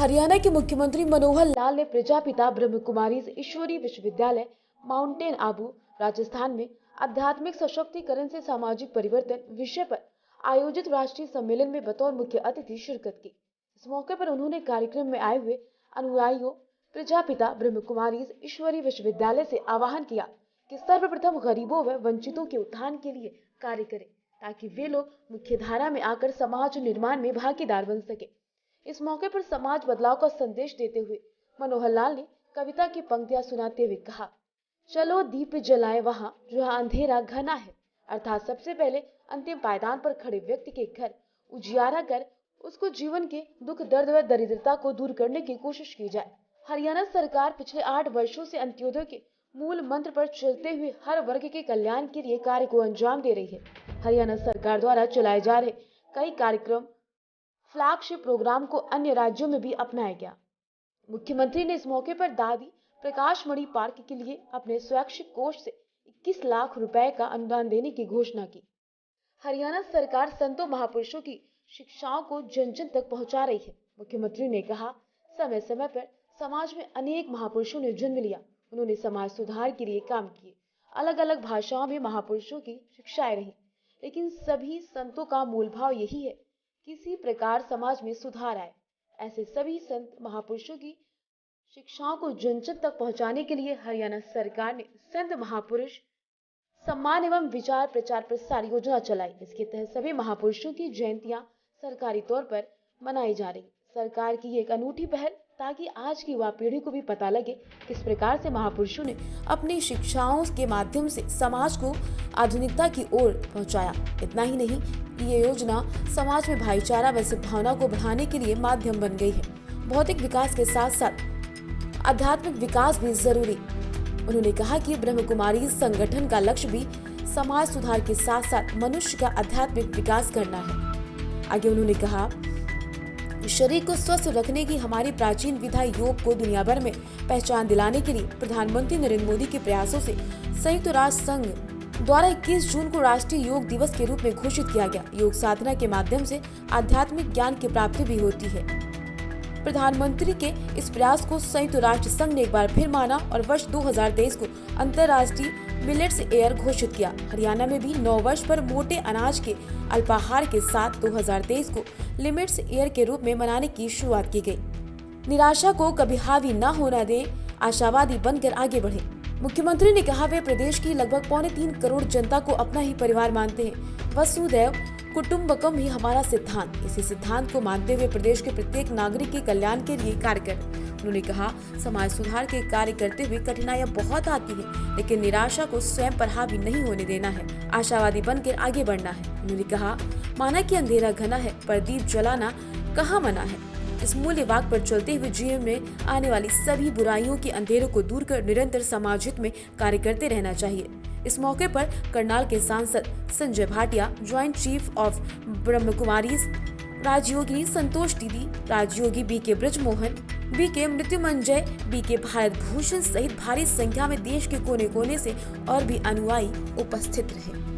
हरियाणा के मुख्यमंत्री मनोहर लाल ने प्रजापिता ब्रह्म कुमारीज ईश्वरीय विश्वविद्यालय माउंटेन आबू राजस्थान में आध्यात्मिक सशक्तिकरण से सामाजिक परिवर्तन विषय पर आयोजित राष्ट्रीय सम्मेलन में बतौर मुख्य अतिथि शिरकत की। इस मौके पर उन्होंने कार्यक्रम में आए हुए अनुयायियों प्रजापिता ब्रह्म कुमारीज ईश्वरीय विश्वविद्यालय से आह्वान किया कि सर्वप्रथम गरीबों व वंचितों के उत्थान के लिए कार्य करें ताकि वे लोग मुख्य धारा में आकर समाज निर्माण में भागीदार बन सके। इस मौके पर समाज बदलाव का संदेश देते हुए मनोहर लाल ने कविता की पंक्तियां सुनाते हुए कहा, चलो दीप जलाए वहां जहां अंधेरा घना है, अर्थात सबसे पहले अंतिम पायदान पर खड़े व्यक्ति के घर उजियारा कर उसको जीवन के दुख दर्द व दरिद्रता को दूर करने की कोशिश की जाए। हरियाणा सरकार पिछले 8 वर्षों से अंत्योदय के मूल मंत्र पर चलते हुए हर वर्ग के कल्याण के लिए कार्य को अंजाम दे रही है। हरियाणा सरकार द्वारा चलाए जा रहे कई कार्यक्रम फ्लैगशिप प्रोग्राम को अन्य राज्यों में भी अपनाया गया। मुख्यमंत्री ने इस मौके पर दादी प्रकाश मणि पार्क के लिए अपने स्वैच्छिक कोष से 21 लाख रुपए का अनुदान देने की घोषणा की। हरियाणा सरकार संतों महापुरुषों की शिक्षाओं को जन जन तक पहुंचा रही है। मुख्यमंत्री ने कहा, समय समय पर समाज में अनेक महापुरुषों ने जन्म लिया, उन्होंने समाज सुधार के लिए काम किए। अलग अलग भाषाओं में महापुरुषों की शिक्षाएं रही, लेकिन सभी संतों का मूल भाव यही है, किसी प्रकार समाज में सुधार आए। ऐसे सभी संत महापुरुषों की शिक्षाओं को जन जन तक पहुंचाने के लिए हरियाणा सरकार ने संत महापुरुष सम्मान एवं विचार प्रचार प्रसार योजना चलाई। इसके तहत सभी महापुरुषों की जयंतियां सरकारी तौर पर मनाई जा रही। सरकार की एक अनूठी पहल ताकि आज की युवा पीढ़ी को भी पता लगे किस प्रकार से महापुरुषों ने अपनी शिक्षाओं के माध्यम से समाज को आधुनिकता की ओर पहुंचाया। इतना ही नहीं, ये योजना समाज में भाईचारा व सद्भावना को बढ़ाने के लिए माध्यम बन गई है। भौतिक विकास के साथ साथ आध्यात्मिक विकास भी जरूरी। उन्होंने कहा कि ब्रह्म कुमारी संगठन का लक्ष्य भी समाज सुधार के साथ साथ मनुष्य का आध्यात्मिक विकास करना है। आगे उन्होंने कहा, शरीर को स्वस्थ रखने की हमारी प्राचीन विधा योग को दुनिया भर में पहचान दिलाने के लिए प्रधानमंत्री नरेंद्र मोदी के प्रयासों से संयुक्त राष्ट्र संघ द्वारा 21 जून को राष्ट्रीय योग दिवस के रूप में घोषित किया गया। योग साधना के माध्यम से आध्यात्मिक ज्ञान की प्राप्ति भी होती है। प्रधानमंत्री के इस प्रयास को संयुक्त राष्ट्र संघ ने एक बार फिर माना और वर्ष 2023 को अंतर्राष्ट्रीय मिलेट्स ईयर घोषित किया। हरियाणा में भी 9 वर्ष पर मोटे अनाज के अल्पाहार के साथ 2023 को लिमिट्स ईयर के रूप में मनाने की शुरुआत की गई। निराशा को कभी हावी न होना दें, आशावादी बनकर आगे बढ़े। मुख्यमंत्री ने कहा, वे प्रदेश की लगभग 3.25 करोड़ जनता को अपना ही परिवार मानते हैं। वसुधैव कुटुंबकम ही हमारा सिद्धांत। इसी सिद्धांत को मानते हुए प्रदेश के प्रत्येक नागरिक के कल्याण के लिए कार्य करें। उन्होंने कहा, समाज सुधार के कार्य करते हुए कठिनाइयां बहुत आती हैं, लेकिन निराशा को स्वयं पर हावी नहीं होने देना है, आशावादी बनकर आगे बढ़ना है। उन्होंने कहा, माना कि अंधेरा घना है पर दीप जलाना कहाँ मना है। इस मूल्य वाक्य पर चलते हुए जीवन में आने वाली सभी बुराइयों के अंधेरों को दूर कर निरंतर समाज हित में कार्य करते रहना चाहिए। इस मौके पर करनाल के सांसद Sanjay Bhatia, joint chief of ब्रह्म कुमारीज राजयोगी संतोष दीदी, राजयोगी BK Brijmohan, BK Mrityunjay, BK Bharat Bhushan सहित भारी संख्या में देश के कोने कोने से और भी अनुयायी उपस्थित रहे।